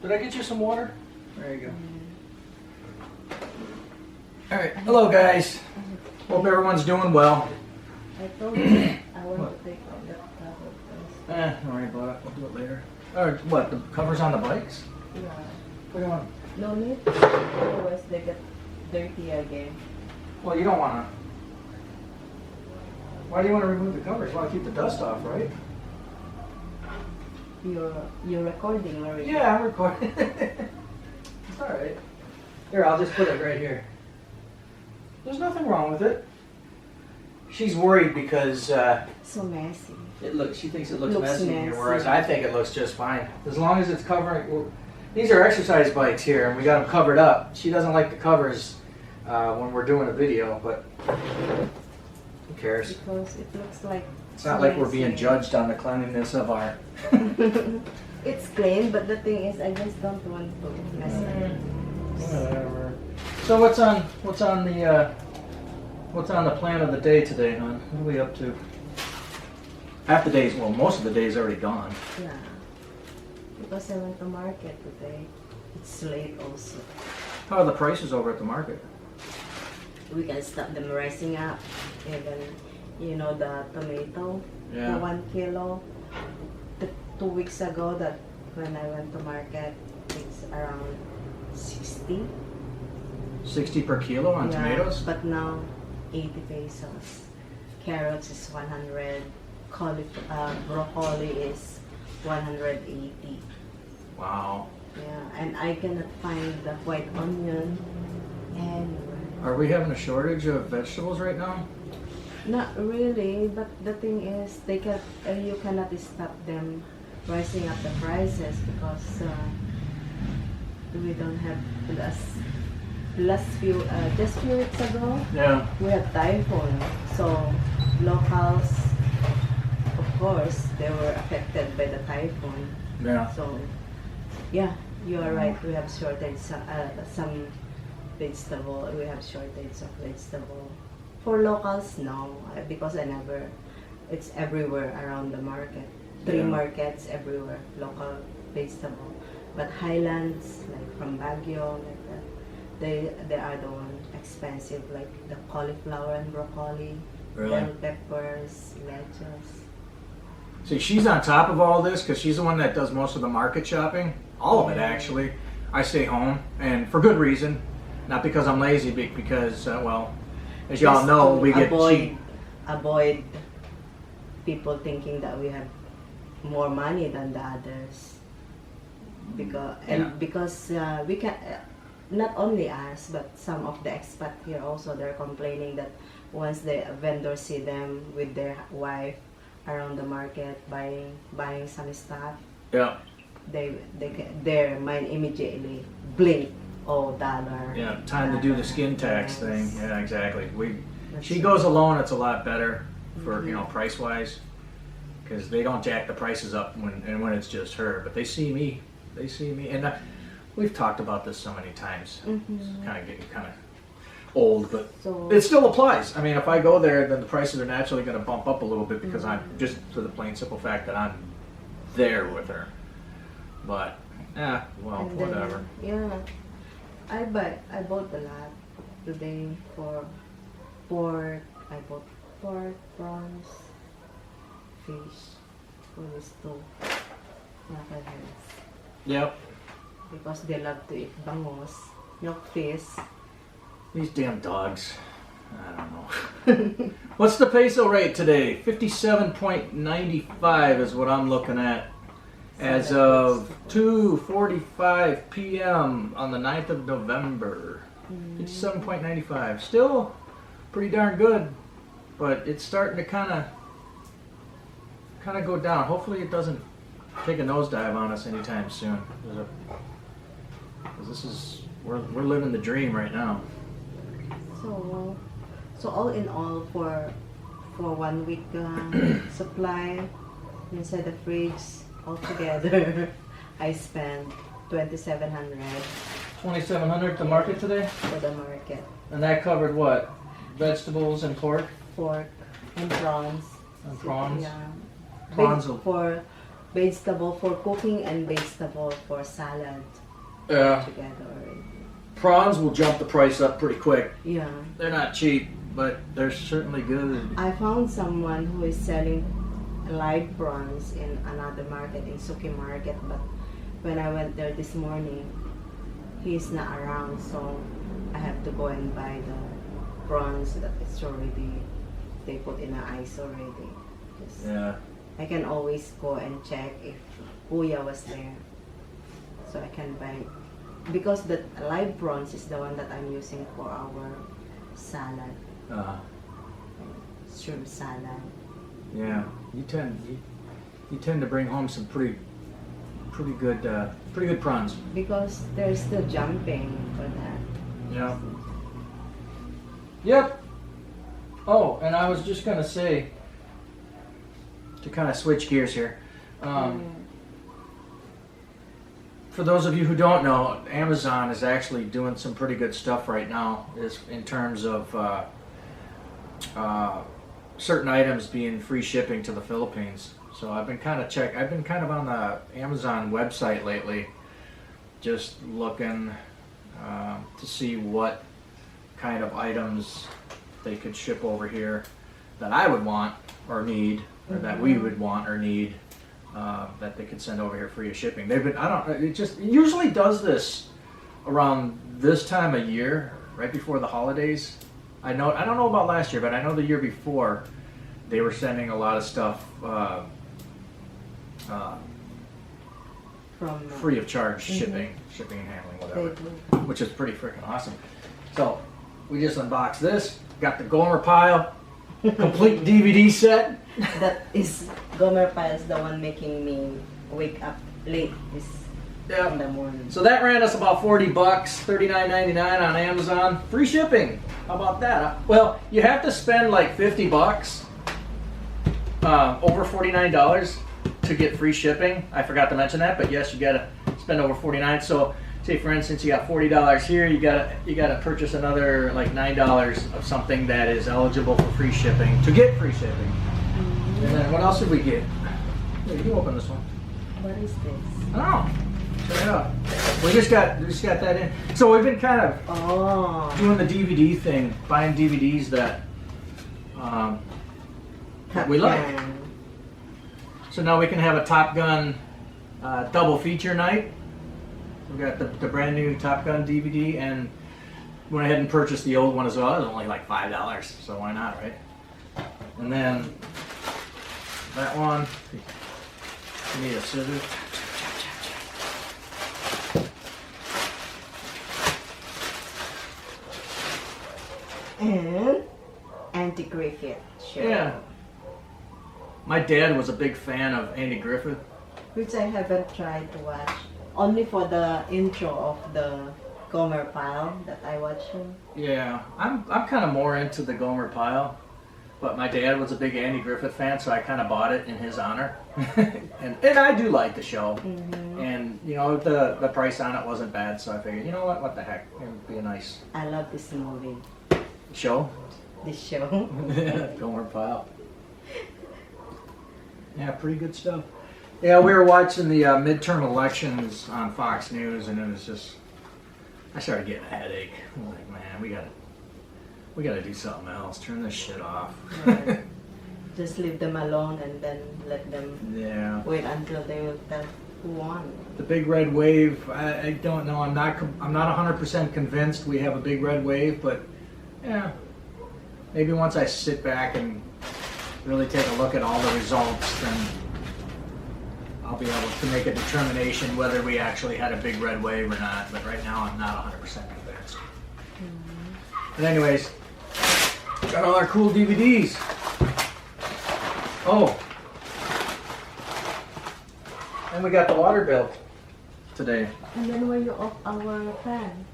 Did I get you some water? There you go. All right. Hello, guys. Hope everyone's doing well. I told you I want to take out that cover first. Don't worry about it. We'll do it later. Or what? The covers on the bikes? Yeah. What do you want? No need. Otherwise they get dirty again. Well, you don't want to. Why do you want to remove the covers? You want to keep the dust off, right? You're recording already. Yeah, I'm recording. It's all right. Here, I'll just put it right here. There's nothing wrong with it. She's worried because So messy. she thinks it looks Looks messy here, messy. whereas I think it looks just fine. As long as it's covering. These are exercise bikes here, and we got them covered up. She doesn't like the covers when we're doing a video, but who cares? Because it looks like It's not like we're being judged on the cleanliness of our. It's clean, but the thing is, I just don't want to mess it. Whatever. So what's on the plan of the day today, hon? What are we up to? Half the days, well, most of the day is already gone. Yeah. Because I went to market today. It's late also. How are the prices over at the market? We can stop them rising up. Even, you know, the tomato, Yeah. the 1 kilo. 2 weeks ago, that when I went to market, it's around 60. 60 per kilo on tomatoes? But now 80 pesos. Carrots is 100. Broccoli is 180. Wow. Yeah, and I cannot find the white onion anywhere. Are we having a shortage of vegetables right now? Not really, but the thing is, you cannot stop them rising up the prices because we don't have just few weeks ago. Yeah. We had typhoon, so locals, of course, they were affected by the typhoon. Yeah. So, yeah, you are right. We have shortage some vegetable. We have shortage of vegetable. For locals, no, because it's everywhere around the market. 3 Yeah. markets everywhere, local vegetable. But highlands, like from Baguio, like that, they are the one expensive, like the cauliflower and broccoli, Really? bell peppers, lettuce. See, she's on top of all this because she's the one that does most of the market shopping. All of it, actually. I stay home, and for good reason. Not because I'm lazy, but because, well, as y'all Just know, to we get cheap. avoid people thinking that we have more money than the others. Because we can, not only us, but some of the expats here also, they're complaining that once the vendors see them with their wife around the market buying some stuff, Yeah. their mind immediately blink. Oh, dollar. Yeah, time to do the skin tax thing. Yes. Yeah, exactly. That's She true. goes alone. It's a lot better for price wise, because they don't jack the prices up when it's just her. But they see me, and we've talked about this so many times. It's kind of getting kind of old, but So- it still applies. I mean, if I go there, then the prices are naturally going to bump up a little bit because I'm just for the plain simple fact that I'm there with her. But well, And then, whatever. yeah. I bought a lot today for pork. I bought pork, prawns, fish for these 2 knuckleheads. Yep. Because they love to eat bangos, milk fish. These damn dogs. I don't know. What's the peso rate today? 57.95 is what I'm looking at as of 2:45 p.m. on the 9th of November. 57.95. Still pretty darn good, but it's starting to kind of go down. Hopefully it doesn't take a nosedive on us anytime soon. Because we're living the dream right now. So all in all, for 1 week supply inside the fridge altogether, I spent 2,700 $2,700 to market today, for the market. and that covered what? Vegetables and pork. Pork and prawns. And prawns? Yeah. Prawns Big will- for vegetable for cooking and vegetable for salad Yeah. together already. Prawns will jump the price up pretty quick. Yeah. They're not cheap, but they're certainly good. I found someone who is selling live prawns in another market, in Suki Market, but when I went there this morning, he's not around, so I have to go and buy the prawns that it's already, they put in the ice already. Just, Yeah. I can always go and check if Kuya was there, so I can buy, because the live prawns is the one that I'm using for our salad, shrimp salad. Yeah. You tend to bring home some pretty good prawns. Because they're still jumping for that. Yeah. Yep. Oh, and I was just gonna say, to kind of switch gears here. For those of you who don't know, Amazon is actually doing some pretty good stuff right now, is in terms of certain items being free shipping to the Philippines. So I've been kind of on the Amazon website lately, just looking to see what kind of items they could ship over here that I would want or need, or that we would want or need, that they could send over here free of shipping. It usually does this around this time of year, right before the holidays. I don't know about last year, but I know the year before they were sending a lot of stuff From free of charge, shipping and handling, whatever, which is pretty freaking awesome. So we just unboxed this, got the Gomer Pile complete DVD set. That is, Gomer Pile is the one making me wake up late this in the morning. So that ran us about $40, $39.99 on Amazon, free shipping. How about that? Well, you have to spend like $50, over $49 to get free shipping. I forgot to mention that, but yes, you gotta spend over $49. So, say for instance, you got $40 here, you gotta purchase another like $9 of something that is eligible for free shipping to get free shipping. And then what else did we get? Here, you open this one. What is this? Oh, check it out. We just got that in. So we've been kind of doing the DVD thing, buying DVDs that we like. So now we can have a Top Gun double feature night. We got the brand new Top Gun DVD, and went ahead and purchased the old one as well. It was only like $5, so why not, right? And then that one, you need a scissors. And Andy Griffith show. Yeah. My dad was a big fan of Andy Griffith. Which I haven't tried to watch. Only for the intro of the Gomer Pile that I watch him. Yeah, I'm kind of more into the Gomer Pile, but my dad was a big Andy Griffith fan, so I kind of bought it in his honor. and I do like the show, and you know the price on it wasn't bad, so I figured, you know what the heck, it would be a nice. I love this movie. Show? This show. Gomer Pile. Yeah, pretty good stuff. Yeah, we were watching the midterm elections on Fox News, and it was just, I started getting a headache. I'm like, man, we gotta do something else. Turn this shit off. Right. Just leave them alone and then let them wait until they will tell who won. The big red wave, I don't know. I'm not 100% convinced we have a big red wave, but yeah, maybe once I sit back and really take a look at all the results, then I'll be able to make a determination whether we actually had a big red wave or not. But right now, I'm not 100% convinced. But anyways, got all our cool DVDs. Oh, and we got the water bill today. And then when you off our fan?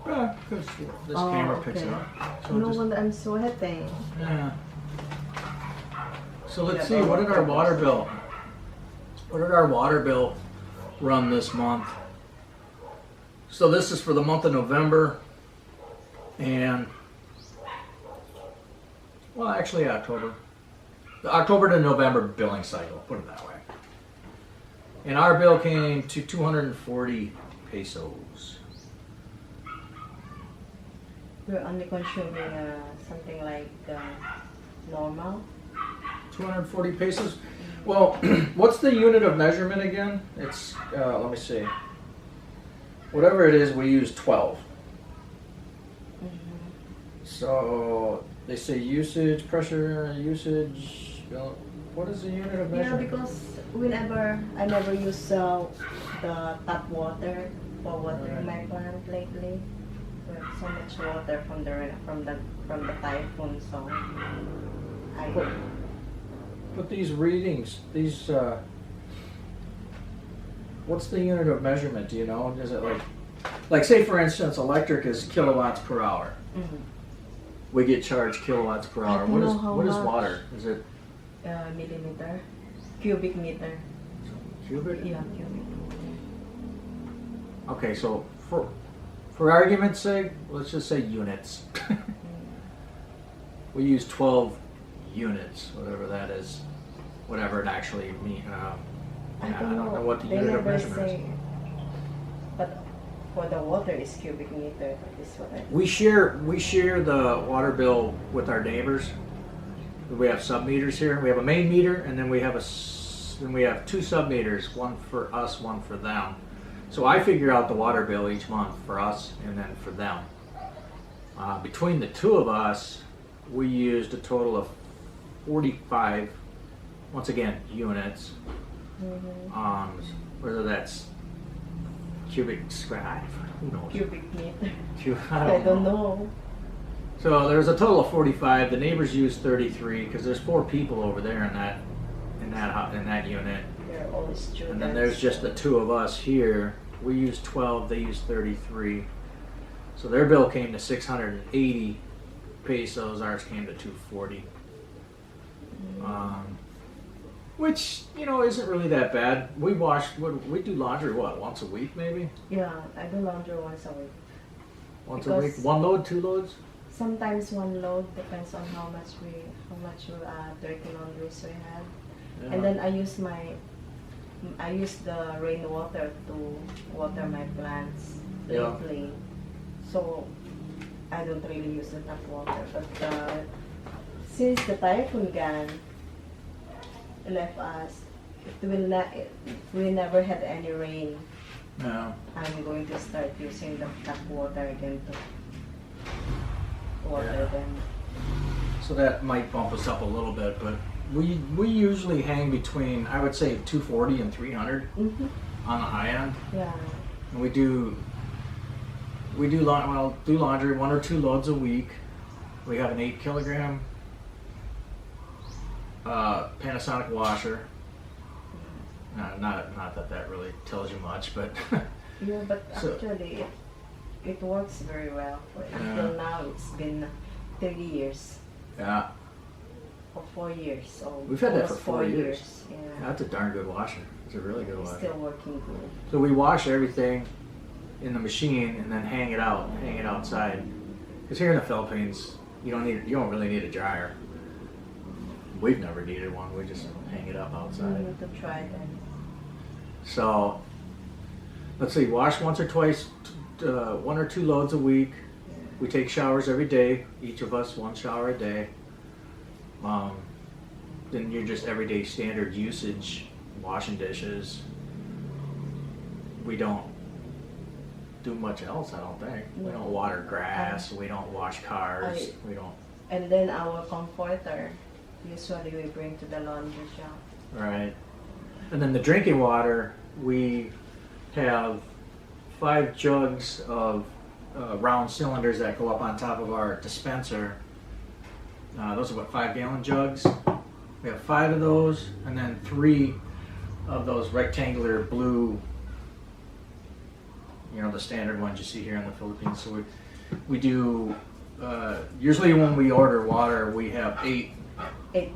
Yeah, because this camera picks it up. So No wonder I'm sweating. Yeah. So let's see, what did our water bill run this month? So this is for the month of November, and well, actually October. The October to November billing cycle, put it that way. And our bill came to 240 pesos. We're only consuming something like normal. 240 pesos. Well, what's the unit of measurement again? It's let me see. Whatever it is, we use 12. So they say usage, pressure, usage. What is the unit of measurement? Yeah, because I never use the tap water for watering my plant lately. We have so much water from the typhoon, so I. But these readings, what's the unit of measurement? Do you know? Is it like say for instance, electric is kilowatts per hour. Mm-hmm. We get charged kilowatts per hour. don't know how What is much. water? Is it Millimeter, cubic meter. cubic? Yeah, cubic meter. Okay, so for argument's sake, let's just say units. We use 12 units, whatever that is, whatever it actually means. I don't know what the They unit of never measurement is. say, but for the water is cubic meter. That is what I. We share the water bill with our neighbors. We have sub meters here. We have a main meter, and then we have two sub meters, one for us, one for them. So I figure out the water bill each month for us and then for them. Between the two of us, we used a total of 45, once again, units. Whether that's cubic square, who knows? Cubic meter. I don't know. So there's a total of 45. The neighbors use 33 because there's 4 people over there in that unit. They're all students. And then there's just the 2 of us here. We use 12. They use 33. So their bill came to 680 pesos. Ours came to 240. Which isn't really that bad. We do laundry once a week maybe. Yeah, I do laundry once a week. Once a week, 1 load, 2 loads. Sometimes 1 load depends on how much dirty laundries we have. Yeah. And then I use the rainwater to water my plants lately. So I don't really use the tap water. But since the typhoon gone left us, we never had any rain. No. I'm going to start using the tap water again to water them. So that might bump us up a little bit, but we usually hang between, I would say, 240 and 300 on the high end. Yeah. And we do laundry 1 or 2 loads a week. We have an 8 kilogram Panasonic washer. Not that really tells you much, but Yeah, but actually it works very well. Until now, it's been 30 years. Yeah. Or 4 years. So We've had that for almost 4 years. Yeah. That's a darn good washer. It's a really good It's washer. still working good. So we wash everything in the machine and then hang it outside. Because here in the Philippines, you don't really need a dryer. We've never needed one. We just hang it up We outside. need to try that. So let's see, wash once or twice, 1 or 2 loads a week. We take showers every day. Each of us 1 shower a day. Then you're just everyday standard usage, washing dishes. We don't do much else, I don't think. We don't water grass. We don't wash cars. We don't. And then our comforter, usually we bring to the laundry shop. Right. And then the drinking water, we have 5 jugs of round cylinders that go up on top of our dispenser. Those are 5-gallon jugs. We have 5 of those, and then 3 of those rectangular blue, the standard ones you see here in the Philippines. So we do, usually when we order water, we have 8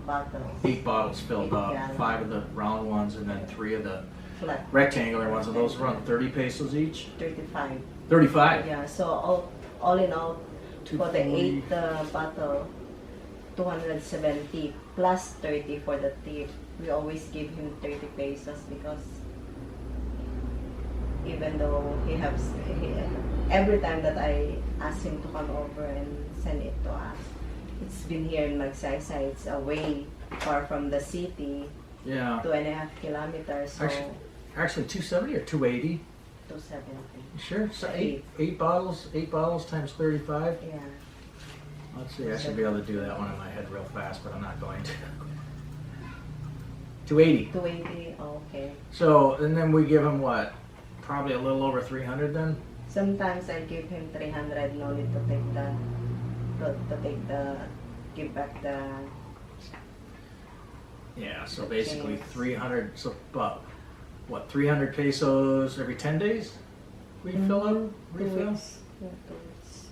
bottles. 8 bottles filled 8 up, gallons. 5 of the round ones, and then 3 of the Flat. rectangular ones, and those run 30 pesos each. 35. 35. Yeah, so all in all, for the 240. 8 bottle, 270 plus 30 for the tip. We always give him 30 pesos because even though every time that I ask him to come over and send it to us, it's been here in Magsaysay. It's away far from the city, Yeah. 2.5 kilometers, so Actually 270 or 280? 270. Sure. So Eight. eight bottles times 35. Yeah. Let's see. I should be able to do that one in my head real fast, but I'm not going to. 280. 280, okay. So, and then we give him what? Probably a little over 300 then? Sometimes I give him 300, no need to take give back the, Yeah, so basically Yes. 300, so about, what, 300 pesos every 10 days? Refill up? 2 Refill? weeks. Yeah, 2 weeks.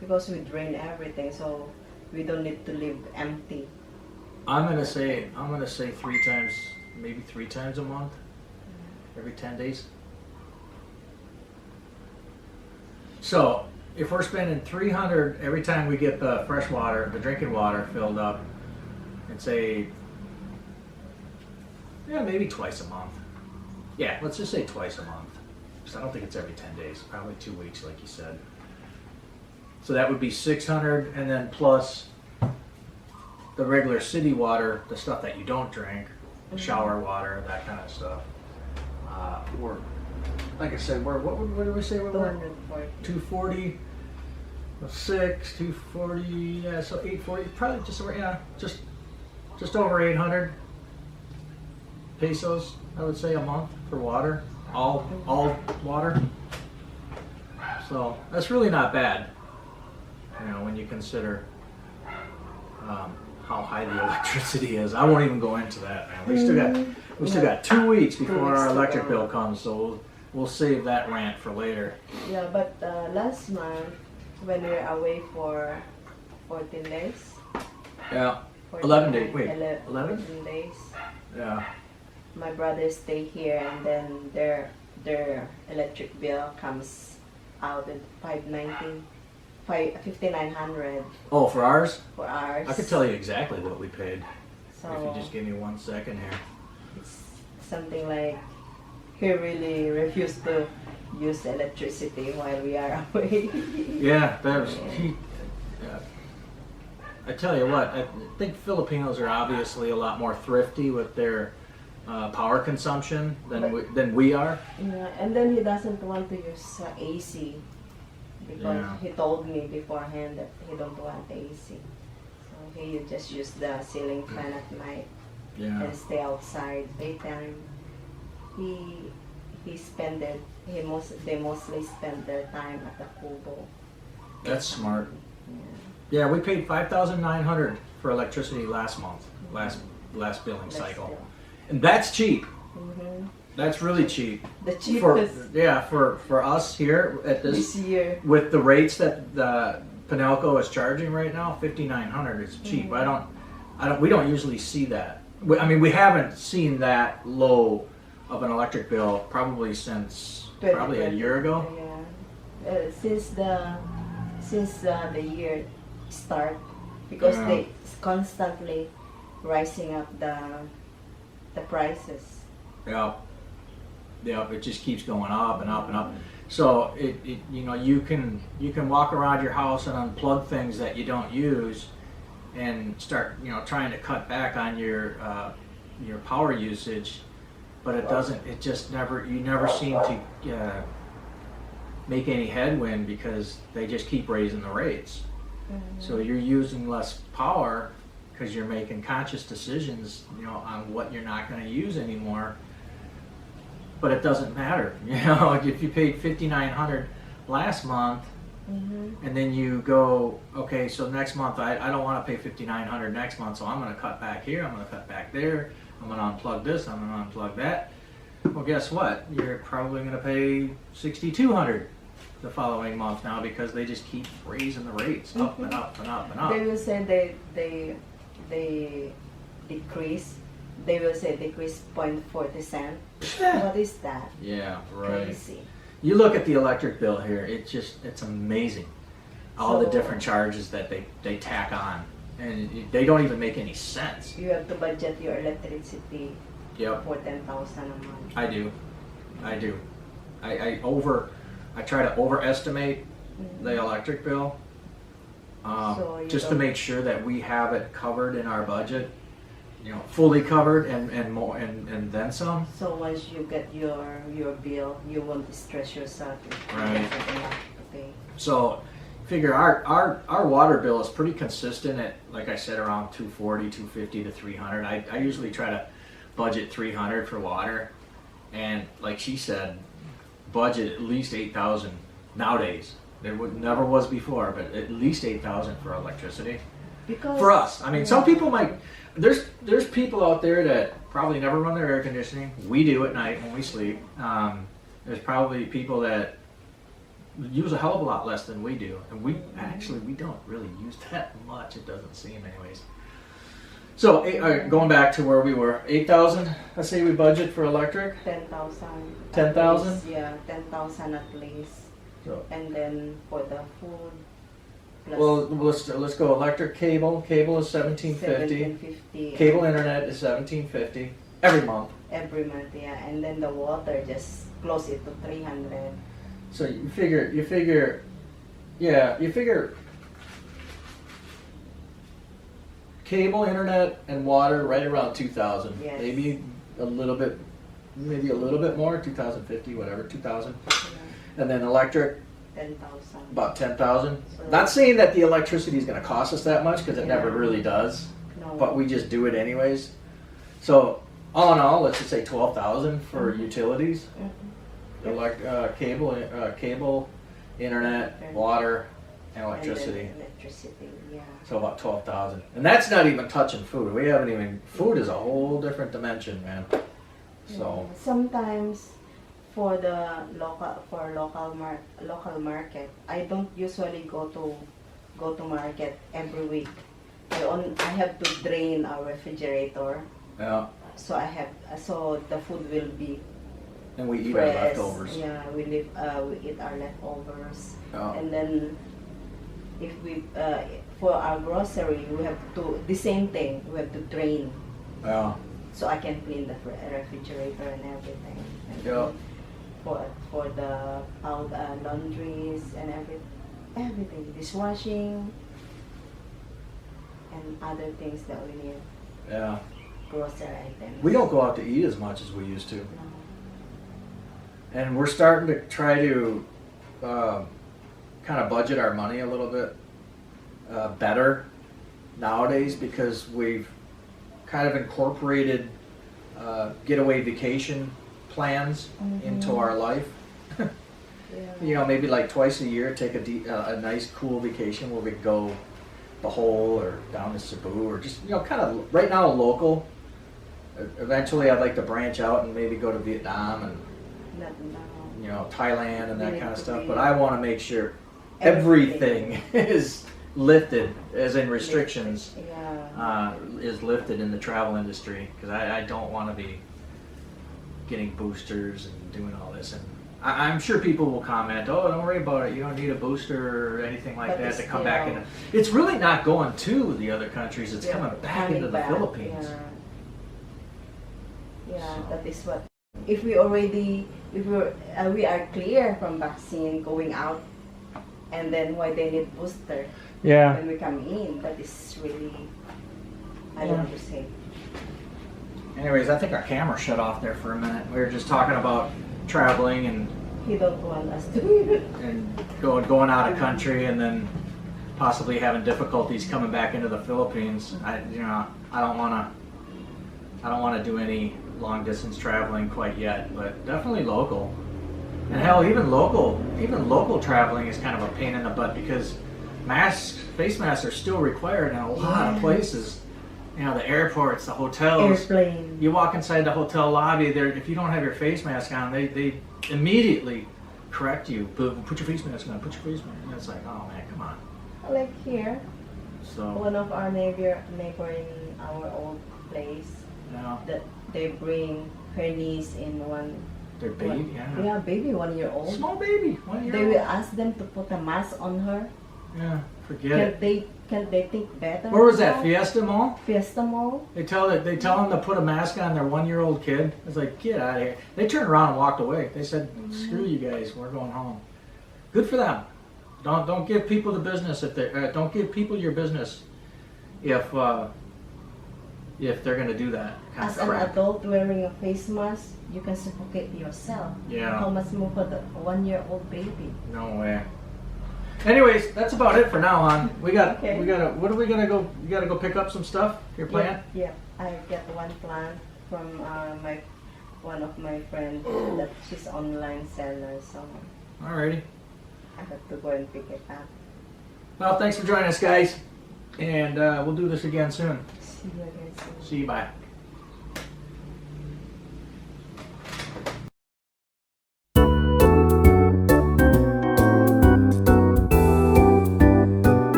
Because we drain everything, so we don't need to leave empty. I'm gonna say 3 times, maybe 3 times a month, every 10 days. So, if we're spending 300 every time we get the fresh water, the drinking water filled up, and say, yeah, maybe twice a month. Yeah, let's just say twice a month. Because I don't think it's every 10 days, probably 2 weeks, like you said. So that would be 600, and then plus the regular city water, the stuff that you don't drink, shower water, that kind of stuff. We're, like I said, what did we say we were? 240. 240, 6, 240, yeah, so 840, probably just over, yeah, just over 800 pesos, I would say, a month for water, all water. So that's really not bad, you know, when you consider how high the electricity is. I won't even go into that, man. We still got 2 weeks before our electric bill comes, so we'll save that rant for later. Yeah, but last month, when we were away for 14 days. Yeah, 14 11 days. Wait, 11? 11? Days. Yeah. My brothers stay here, and then their electric bill comes out at 5,900 Oh, for ours? for ours. I could tell you exactly what we paid So if you just give me 1 second here. it's something like he really refused to use electricity while we are away. Yeah, that was I tell you what, I think Filipinos are obviously a lot more thrifty with their power consumption than we are. Yeah, and then he doesn't want to use AC because Yeah. he told me beforehand that he don't want AC. So he just use the ceiling fan at night Yeah. and stay outside daytime. They mostly spend their time at the kubo. That's smart. Yeah. Yeah, we paid 5,900 for electricity last month, last billing That's cycle, still- and that's cheap. Mhm. That's really cheap. The For cheapest for us here at this this year. with the rates that the Pinelco is charging right now, 5,900 is cheap. We don't usually see that. We haven't seen that low of an electric bill probably since probably a year ago. Yeah, since the year start, because Yeah. they constantly rising up the prices. Yeah, it just keeps going up and up and up. So you can walk around your house and unplug things that you don't use, and start trying to cut back on your power usage, but it doesn't. It just you never seem to make any headwind because they just keep raising the rates. So you're using less power because you're making conscious decisions, on what you're not going to use anymore. But it doesn't matter, if you paid 5,900 last month, and then you go, okay, so next month I don't want to pay 5,900 next month, so I'm going to cut back here, I'm going to cut back there, I'm going to unplug this, I'm going to unplug that. Well, guess what? You're probably going to pay 6,200 the following month now because they just keep raising the rates up and up and up and up. They will say they decrease. They will say decrease 0.40 cent. What is that? Yeah, right. Crazy. You look at the electric bill here, it's amazing. All the So- different charges that they tack on, and they don't even make any sense. You have to budget your electricity Yep, for 10,000 a month. I do. I try to overestimate the electric bill, So you just to don't- make sure that we have it covered in our budget, fully covered and more and then some. So once you get your bill, you won't stress yourself if you Right. don't have enough to pay. So figure our water bill is pretty consistent at, like I said, around 240, 250 to 300. I usually try to budget 300 for water, and like she said, budget at least 8,000 nowadays. There never was before, but at least 8,000 for electricity. Because For us, I mean, some people might. There's people out there that probably never run their air conditioning. We do at night when we sleep. There's probably people that use a hell of a lot less than we do, and we don't really use that much. It doesn't seem, anyways. So going back to where we were, 8,000. Let's say we budget for electric. 10,000. 10,000? Yeah, 10,000 at least. So, And then for the food, plus well, let's go electric. Cable is 1750. 1750. Cable internet is 1750 every month. Every month, yeah. And then the water, just close it to 300. So you figure, cable, internet, and water right around 2,000. Yes. Maybe a little bit more, 2,050, whatever, 2,000. And then electric, 10,000. about 10,000. So- Not saying that the electricity is going to cost us that much, because it never Yeah. really does, No. but we just do it anyways. So all in all, let's just say 12,000 for utilities. Mhm. Cable, internet, water, and And electricity. then electricity, yeah. So about 12,000, and that's not even touching food. We haven't even. Food is a whole different dimension, man. So Yeah. Sometimes for the local market, I don't usually go to market every week. I have to drain our refrigerator, yeah, so the food will be and we eat our fresh. leftovers. Yeah, we eat our leftovers, Yeah. and then if we for our grocery, we have to the same thing. We have to drain, Yeah. so I can clean the refrigerator and everything. And Yeah. for the laundries and everything, dishwashing and other things that we need, Yeah. grocery items. We don't go out to eat as much as we used to, No. and we're starting to try to kind of budget our money a little bit better nowadays, because we've kind of incorporated getaway vacation plans into our life. Yeah. Maybe like twice a year, take a nice cool vacation where we could go the Hole or down to Cebu, or just kind of right now local. Eventually, I'd like to branch out and maybe go to Vietnam and Not now. Thailand and that Really kind of could stuff. be But I want to make sure everything is lifted, as in restrictions. Yeah. Is lifted in the travel industry, because I don't want to be getting boosters and doing all this. And I'm sure people will comment, "Oh, don't worry about it. You don't need a booster or anything like But that it's to come back still- in." It's really not going to the other countries. It's Yeah, coming back into the back, Philippines. Yeah, So. that is what. If we are clear from vaccine going out, and then why they need booster Yeah. when we come in, that is really, I don't want to say. Anyways, I think our camera shut off there for a minute. We were just talking about traveling and He don't want us to. going out of country, and then possibly having difficulties coming back into the Philippines. I don't want to do any long distance traveling quite yet, but definitely local. And hell, even local traveling is kind of a pain in the butt, because face masks are still required in a lot of places. The airports, the hotels. Airplane. You walk inside the hotel lobby, if you don't have your face mask on, they immediately correct you. Put your face mask on. Put your face mask on. It's like, oh man, come on. Like here, So one of our neighbor in our old place, that they bring her niece in one. their baby, Yeah, baby, 1 year old. small baby, 1 year They will old. ask them to put a mask on her. Yeah, forget it. Can't they think better? Where was that? now? Fiesta Mall? Fiesta Mall? They tell them to put a mask on their 1-year-old kid. It's like, get out of here. They turned around and walked away. They said, screw you guys, we're going home. Good for them. Don't give people the business if they don't give people your business if they're gonna do that kind As of an crap. adult wearing a face mask, you can suffocate yourself. Yeah. How much more for the 1-year-old baby? No way. Anyways, that's about it for now, hon. What are we gonna go? You gotta go pick up some stuff. Your plant. Yeah, I get one plant from one of my friends that she's online seller, so Alrighty. I have to go and pick it up. Well, thanks for joining us, guys, and we'll do this again soon. See you again soon. See you. Bye.